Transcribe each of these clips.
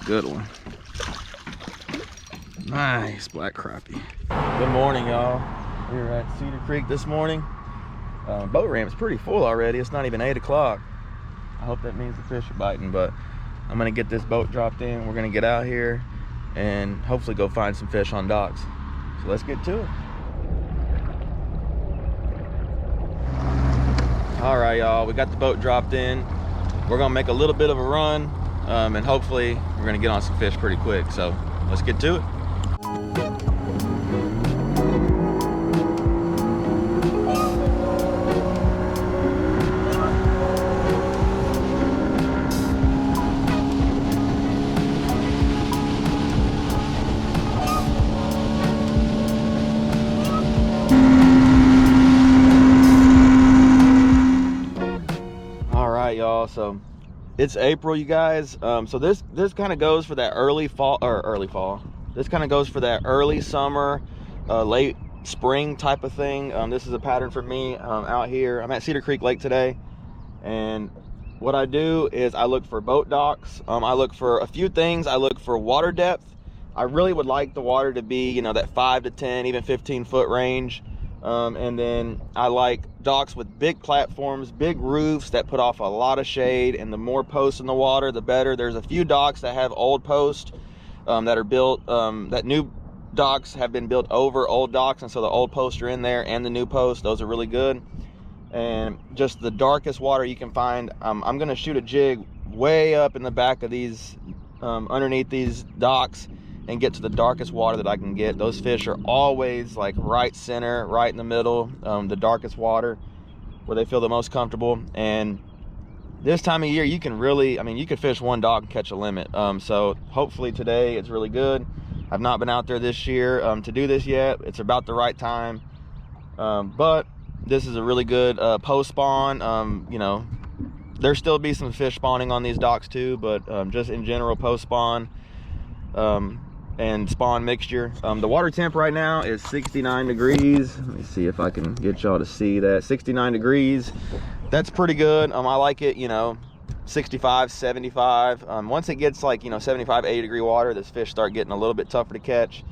good one. Nice black crappie. Good morning, y'all. We're at Cedar Creek this morning. Boat ramp's pretty full already. It's not even 8 o'clock. I hope that means the fish are biting, but I'm gonna get this boat dropped in. We're gonna get out here and hopefully go find some fish on docks. So let's get to it. All right, y'all, we got the boat dropped in. We're gonna make a little bit of a run, and hopefully we're gonna get on some fish pretty quick. So let's get to it. Y'all, so it's April, you guys. So this kind of goes for that early fall. This kind of goes for that early summer, late spring type of thing. This is a pattern for me out here. I'm at Cedar Creek Lake today, and what I do is I look for boat docks. I look for a few things. I look for water depth. I really would like the water to be, you know, that 5 to 10, even 15 foot range. And then I like docks with big platforms, big roofs that put off a lot of shade, and the more posts in the water, the better. There's a few docks that have old posts that are built, that new docks have been built over old docks, and so the old posts are in there and the new posts. Those are really good. And just the darkest water you can find. I'm gonna shoot a jig way up in the back of these, underneath these docks, and get to the darkest water that I can get. Those fish are always like right center, right in the middle, the darkest water where they feel the most comfortable. And this time of year, you can really, I mean, you could fish one dock and catch a limit. So hopefully today it's really good. I've not been out there this year to do this yet. It's about the right time. But this is a really good post spawn. You know, there still be some fish spawning on these docks too, but just in general, post spawn and spawn mixture. The water temp right now is 69 degrees. Let me see if I can get y'all to see that. 69 degrees. That's pretty good. I like it, you know, 65, 75. Once it gets like, you know, 75, 80 degree water, this fish start getting a little bit tougher to catch.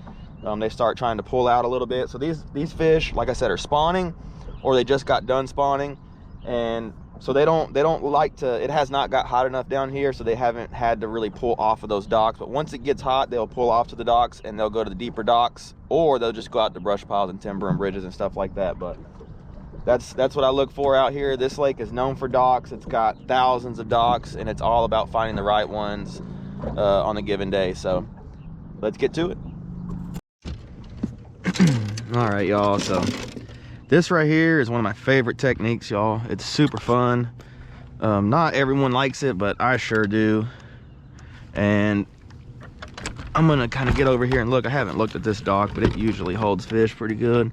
They start trying to pull out a little bit. So these fish, like I said, are spawning, or they just got done spawning, and so they don't like to, it has not got hot enough down here, so they haven't had to really pull off of those docks. But once it gets hot, they'll pull off to the docks, and they'll go to the deeper docks, or they'll just go out to brush piles and timber and bridges and stuff like that. But that's what I look for out here. This lake is known for docks. It's got thousands of docks, and it's all about finding the right ones on a given day. So let's get to it. All right, y'all, so this right here is one of my favorite techniques, y'all. It's super fun. Not everyone likes it, but I sure do. And I'm gonna kind of get over here and look. I haven't looked at this dock, but it usually holds fish pretty good.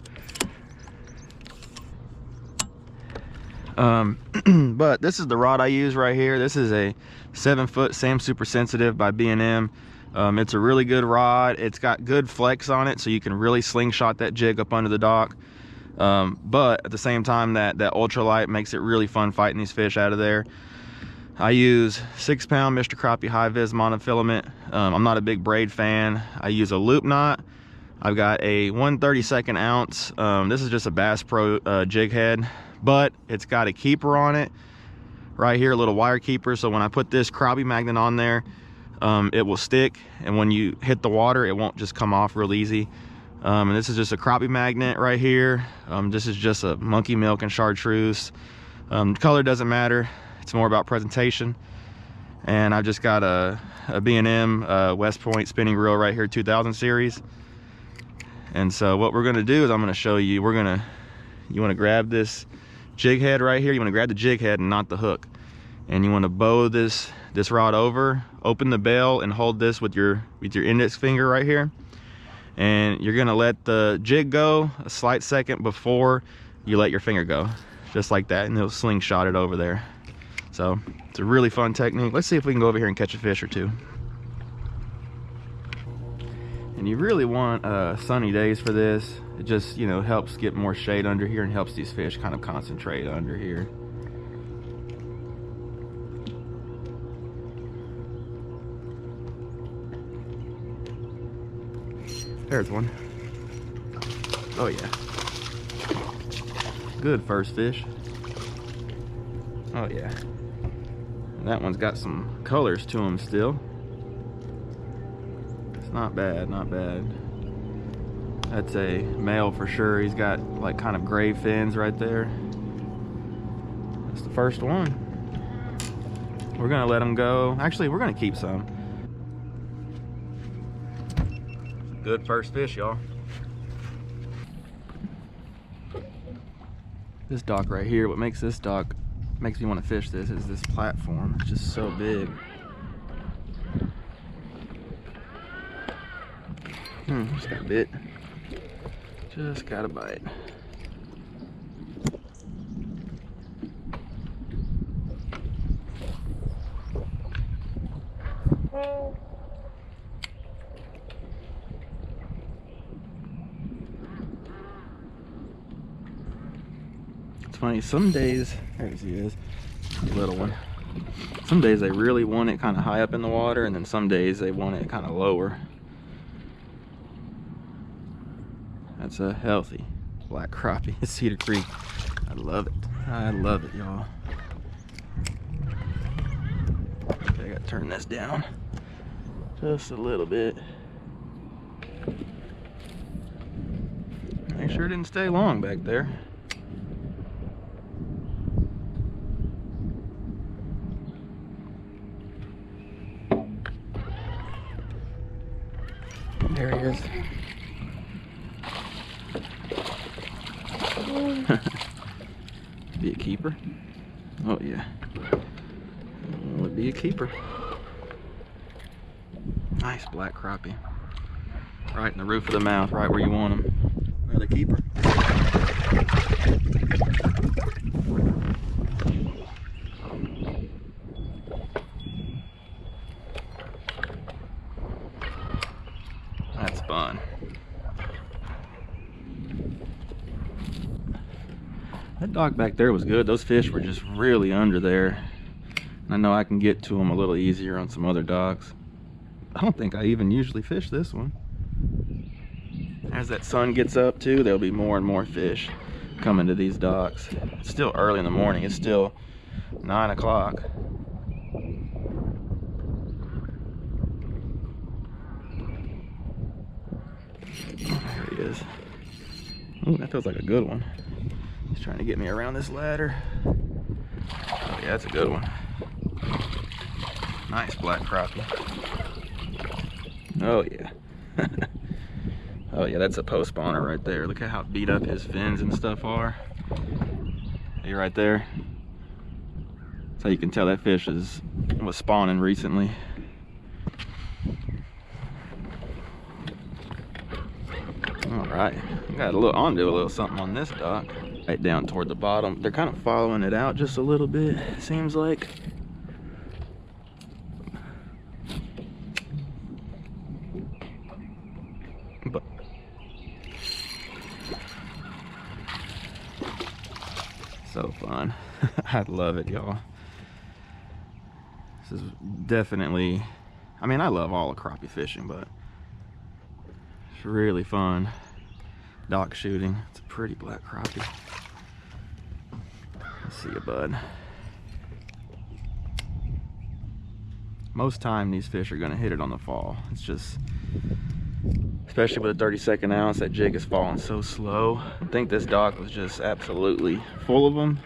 But this is the rod I use right here. This is a 7-foot Sam Super Sensitive by B&M. It's a really good rod. It's got good flex on it, so you can really slingshot that jig up under the dock. But at the same time, that ultralight makes it really fun fighting these fish out of there. I use 6-pound Mr. Crappie high vis monofilament. I'm not a big braid fan. I use a loop knot. I've got a 1/32 ounce. This is just a Bass Pro jig head, but it's got a keeper on it right here, a little wire keeper. So when I put this crappie magnet on there, it will stick, and when you hit the water, it won't just come off real easy. And this is just a crappie magnet right here. This is just a monkey milk and chartreuse. Color doesn't matter. It's more about presentation. And I've just got a B&M West Point spinning reel right here, 2000 series. And so what we're gonna do is I'm gonna show you, you wanna grab this jig head right here. You wanna grab the jig head and not the hook. And you wanna bow this rod over, open the bail, and hold this with your index finger right here. And you're gonna let the jig go a slight second before you let your finger go, just like that, and it'll slingshot it over there. So it's a really fun technique. Let's see if we can go over here and catch a fish or two. And you really want sunny days for this. It just, you know, helps get more shade under here and helps these fish kind of concentrate under here. There's one. Oh yeah. Good first fish. Oh yeah. And that one's got some colors to him still. It's not bad, not bad. That's a male for sure. He's got like kind of gray fins right there. That's the first one. We're gonna let him go. Actually, we're gonna keep some. Good first fish, y'all. This dock right here, what makes this dock, makes me want to fish this, is this platform. It's just so big. Just got a bit. Just got a bite. It's funny, some days, there he is, little one. Some days they really want it kind of high up in the water, and then some days they want it kind of lower. That's a healthy black crappie at Cedar Creek. I love it. I love it, y'all. Okay, I gotta turn this down just a little bit. Make sure it didn't stay long back there. There he is. Be a keeper? Oh yeah. Would be a keeper. Nice black crappie. Right in the roof of the mouth, right where you want them. Another keeper. That's fun. That dock back there was good. Those fish were just really under there. I know I can get to them a little easier on some other docks. I don't think I even usually fish this one. As that sun gets up too, there'll be more and more fish coming to these docks. It's still early in the morning. It's still 9 o'clock. There he is. Ooh, that feels like a good one. He's trying to get me around this ladder. Oh yeah, that's a good one. Nice black crappie. Oh yeah. Oh yeah, that's a post spawner right there. Look at how beat up his fins and stuff are. See right there? So you can tell that fish was spawning recently. All right, got a little onto a little something on this dock. Right down toward the bottom. They're kind of following it out just a little bit, seems like. But so fun. I love it, y'all. This is definitely, I mean, I love all the crappie fishing, but it's really fun dock shooting. It's a pretty black crappie. Let's see you, bud. Most time these fish are gonna hit it on the fall. It's just, especially with a 32nd ounce, that jig is falling so slow. I think this dock was just absolutely full of them,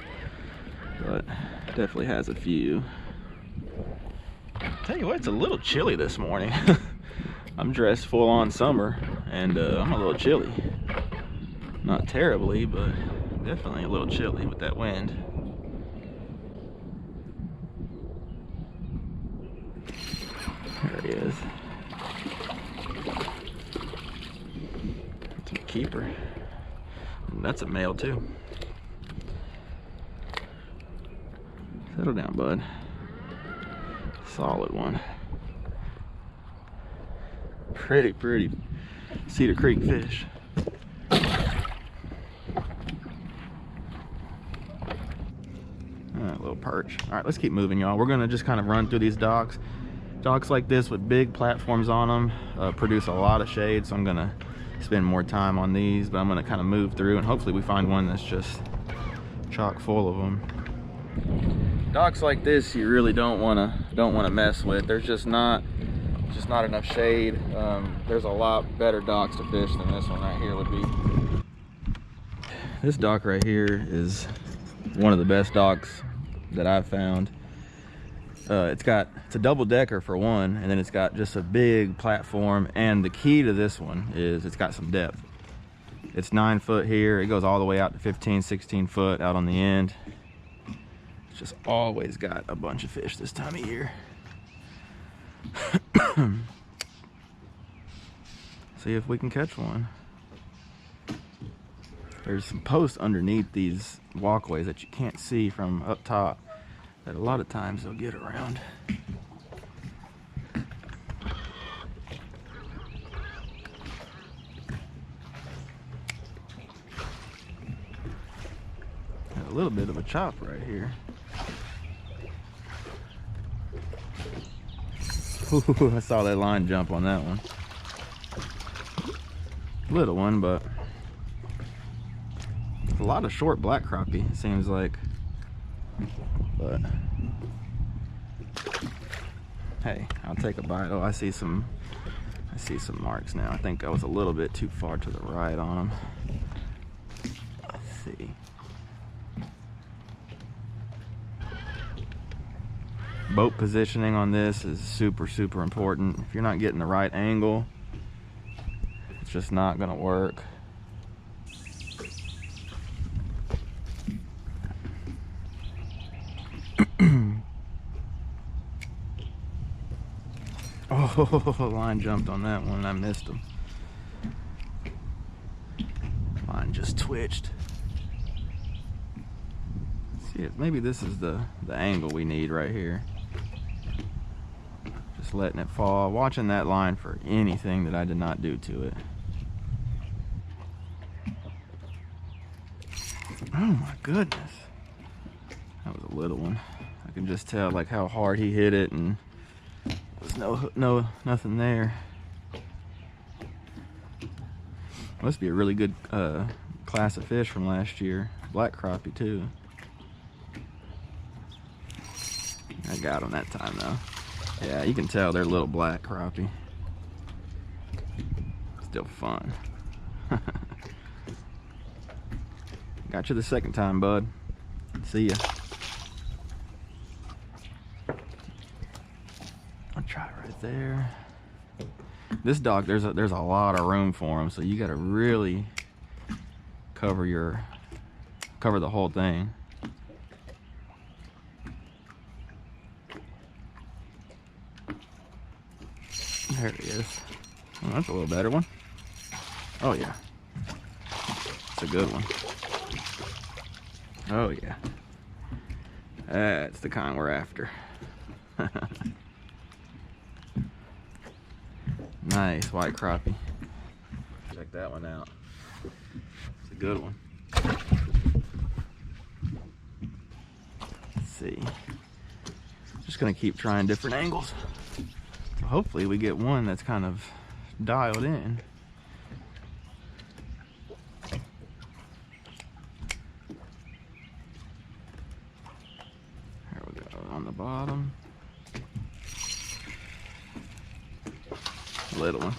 but definitely has a few. Tell you what, it's a little chilly this morning. I'm dressed full on summer, and I'm a little chilly. Not terribly, but definitely a little chilly with that wind. There he is. That's a keeper. And that's a male too. Settle down, bud. Solid one. Pretty Cedar Creek fish. Little perch. All right, let's keep moving, y'all. We're gonna just kind of run through these docks. Docks like this with big platforms on them produce a lot of shade, so I'm gonna spend more time on these, but I'm gonna kind of move through and hopefully we find one that's just chock full of them. Docks like this you really don't want to mess with. There's just not enough shade. There's a lot better docks to fish than this one right here would be. This dock right here is one of the best docks that I've found. It's a double decker for one, and then it's got just a big platform, and the key to this one is it's got some depth. It's 9 foot here, it goes all the way out to 15, 16 foot out on the end. It's just always got a bunch of fish this time of year. See if we can catch one. There's some posts underneath these walkways that you can't see from up top that a lot of times they'll get around. Got a little bit of a chop right here. Ooh, I saw that line jump on that one. Little one, but a lot of short black crappie, it seems like. But hey, I'll take a bite. Oh, I see some marks now. I think I was a little bit too far to the right on them. Let's see. Boat positioning on this is super important. If you're not getting the right angle, it's just not gonna work. Oh, line jumped on that one and I missed him. Line just twitched. See, maybe this is the angle we need right here. Just letting it fall, watching that line for anything that I did not do to it. Oh my goodness, that was a little one. I can just tell like how hard he hit it, and there's nothing there. Must be a really good class of fish from last year. Black crappie too. I got them that time though. Yeah, you can tell they're little black crappie. Still fun. Got you the second time, bud. See ya. I'll try right there. This dock, there's a lot of room for them, so you got to really cover the whole thing. There he is. Oh, that's a little better one. Oh yeah, it's a good one. Oh yeah, that's the kind we're after. Nice white crappie. Check that one out. It's a good one. Let's see. Just gonna keep trying different angles. Hopefully we get one that's kind of dialed in. There we go, on the bottom. Little one.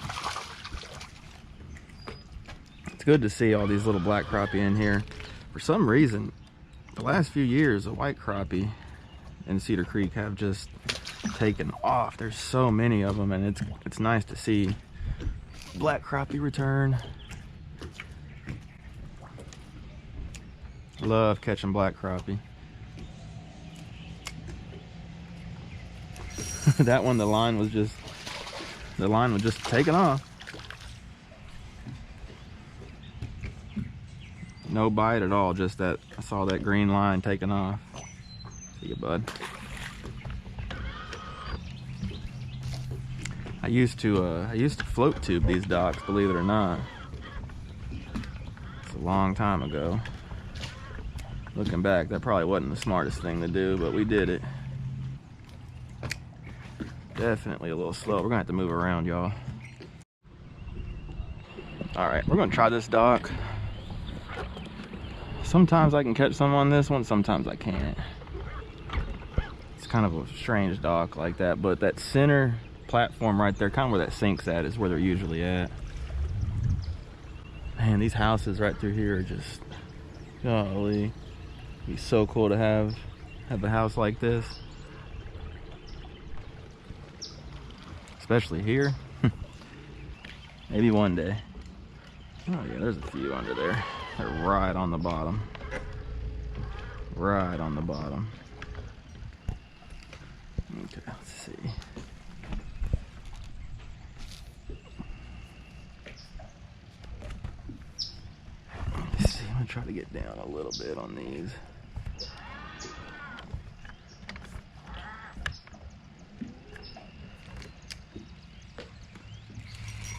It's good to see all these little black crappie in here. For some reason, the last few years, the white crappie in Cedar Creek have just taken off. There's so many of them, and it's nice to see black crappie return. Love catching black crappie. That one, the line was just taking off. No bite at all, just that I saw that green line taking off. See you, bud. I used to float tube these docks, believe it or not. It's a long time ago. Looking back, that probably wasn't the smartest thing to do, but we did it. Definitely a little slow. We're gonna have to move around, y'all. All right, we're gonna try this dock. Sometimes I can catch some on this one, sometimes I can't. It's kind of a strange dock like that, but that center platform right there, kind of where that sink's at, is where they're usually at. Man, these houses right through here are just, golly. It'd be so cool to have a house like this. Especially here. Maybe one day. Oh yeah, there's a few under there. They're right on the bottom. Right on the bottom. Okay, let's see. Let's see, I'm gonna try to get down a little bit on these.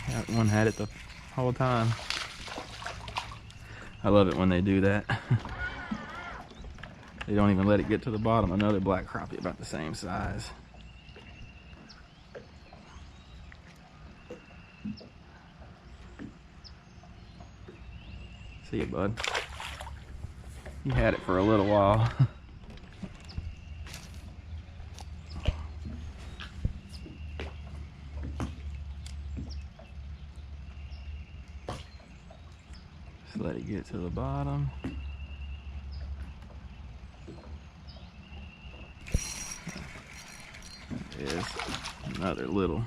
That one had it the whole time. I love it when they do that. They don't even let it get to the bottom. Another black crappie about the same size. See you, bud. You had it for a little while. Just let it get to the bottom. Is another little.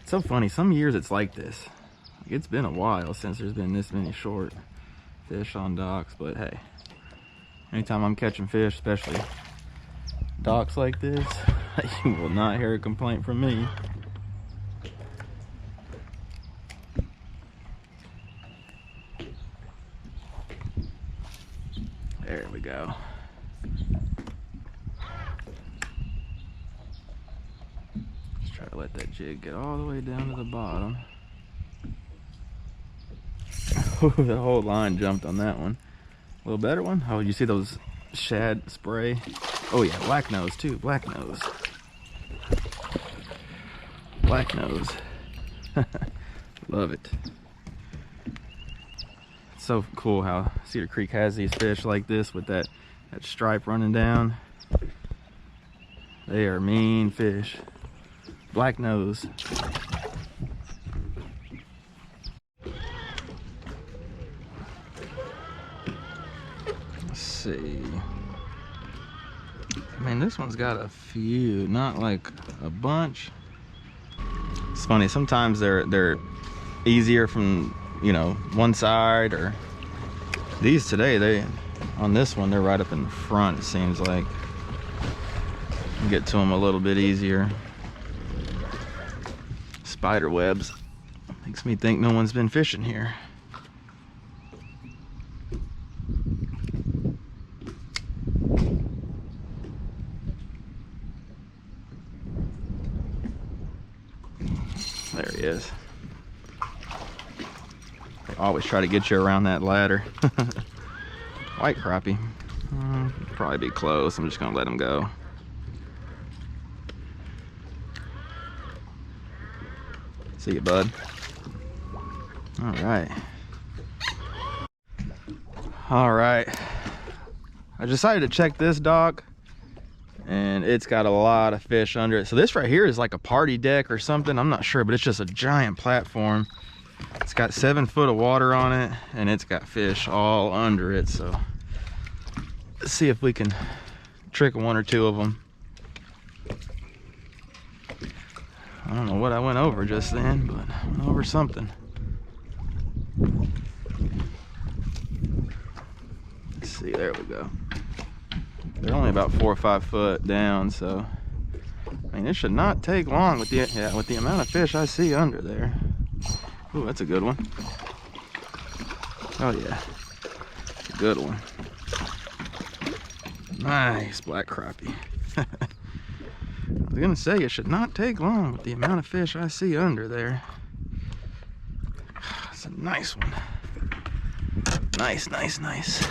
It's so funny, some years it's like this. It's been a while since there's been this many short fish on docks, but hey, anytime I'm catching fish, especially docks like this, you will not hear a complaint from me. There we go. Try to let that jig get all the way down to the bottom. The whole line jumped on that one. A little better one. Oh, you see those shad spray? Oh yeah, black nose too. Black nose. Black nose. Love it. It's so cool how Cedar Creek has these fish like this with that stripe running down. They are mean fish. Black nose. Let's see. I mean, this one's got a few, not like a bunch. It's funny, sometimes they're easier from, you know, one side, or these today, on this one, they're right up in the front, it seems like. You get to them a little bit easier. Spider webs. Makes me think no one's been fishing here. There he is. They always try to get you around that ladder. White crappie. Probably be close. I'm just gonna let him go. See you, bud. All right. All right. I decided to check this dock, and it's got a lot of fish under it. So this right here is like a party deck or something. I'm not sure, but it's just a giant platform. It's got 7 foot of water on it, and it's got fish all under it. So let's see if we can trick 1 or 2 of them. I don't know what I went over just then, but I went over something. Let's see, there we go. They're only about 4 or 5 foot down, so I mean, it should not take long with the amount of fish I see under there. Ooh, that's a good one. Oh yeah, it's a good one. Nice black crappie. I was gonna say, it should not take long with the amount of fish I see under there. It's a nice one. Nice, nice, nice.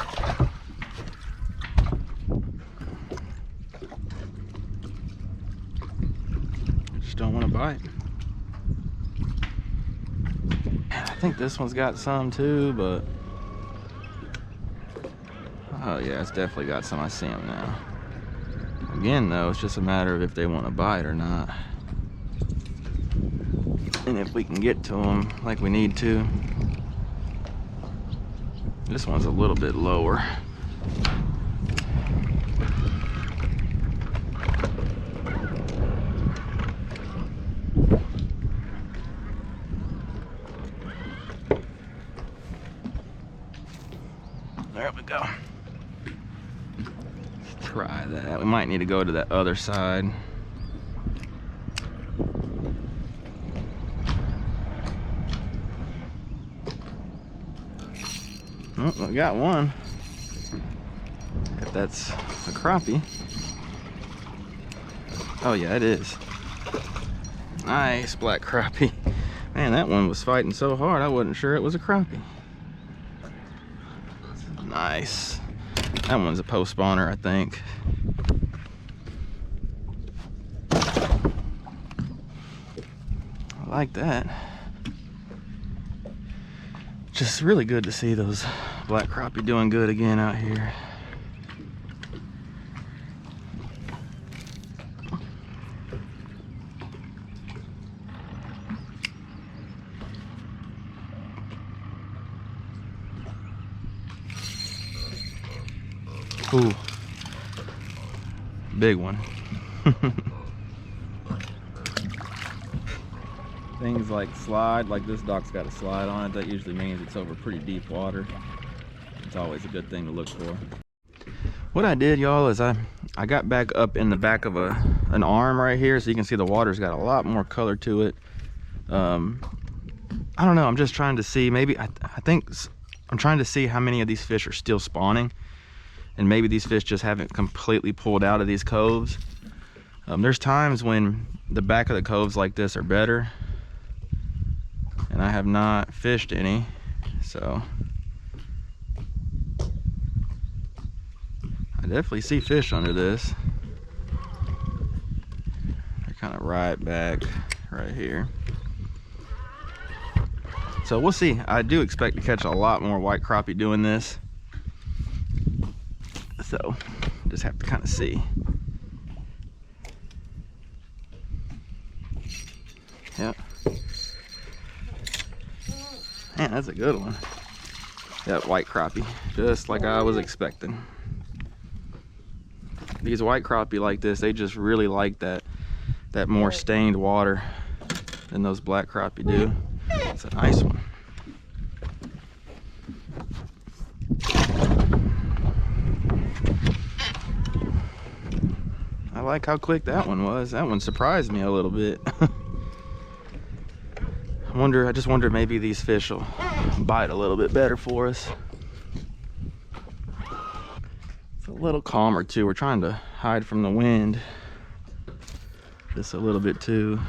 fish don't want to bite. I think this one's got some too, but oh yeah, it's definitely got some. I see them now. Again though, it's just a matter of if they want to bite or not, and if we can get to them like we need to. This one's a little bit lower. There we go. Let's try that. We might need to go to that other side. Oh, we got one. If that's a crappie. Oh yeah, it is. Nice black crappie. Man, that one was fighting so hard I wasn't sure it was a crappie. Nice. That one's a post spawner, I think. I like that. Just really good to see those black crappie doing good again out here. Ooh, big one. Things like slide, like this dock's got a slide on it, that usually means it's over pretty deep water. It's always a good thing to look for. What I did, y'all, is I got back up in the back of an arm right here, so you can see the water's got a lot more color to it. I don't know, I'm just trying to see, maybe, I think I'm trying to see how many of these fish are still spawning. And maybe these fish just haven't completely pulled out of these coves. There's times when the back of the coves like this are better, and I have not fished any, so I definitely see fish under this. They're kind of right back right here. So we'll see. I do expect to catch a lot more white crappie doing this. So just have to kind of see. Yep. Man, that's a good one. That white crappie, just like I was expecting. These white crappie like this, they just really like that more stained water than those black crappie do. It's a nice one. I like how quick that one was. That one surprised me a little bit. I just wonder maybe these fish will bite a little bit better for us. It's a little calmer too. We're trying to hide from the wind just a little bit too.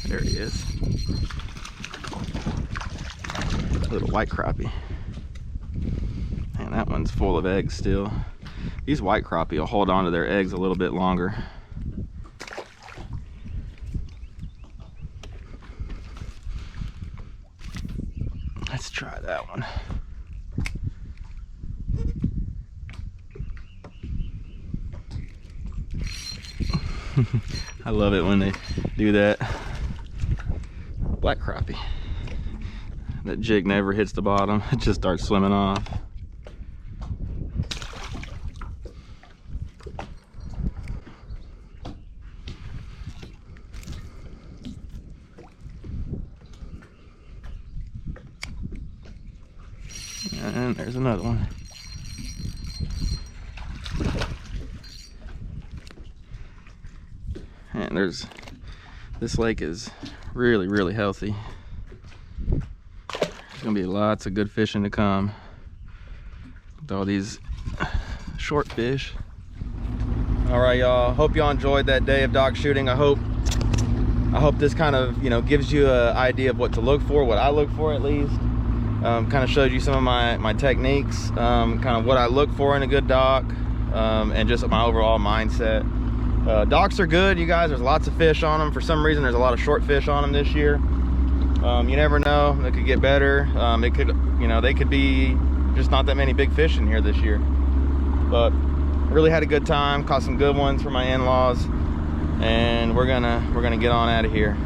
There he is. Little white crappie. And that one's full of eggs still. These white crappie will hold on to their eggs a little bit longer. Let's try that one. I love it when they do that. Black crappie. That jig never hits the bottom, it just starts swimming off. And there's another one. And this lake is really, really healthy. There's gonna be lots of good fishing to come with all these short fish. All right, y'all, hope y'all enjoyed that day of dock shooting. I hope this kind of, gives you an idea of what to look for, what I look for at least. Kind of showed you some of my techniques, kind of what I look for in a good dock, and just my overall mindset. Docks are good, you guys. There's lots of fish on them. For some reason, there's a lot of short fish on them this year. You never know, they could get better. It could, you know, they could be just not that many big fish in here this year. But I really had a good time, caught some good ones for my in-laws, and we're gonna get on out of here.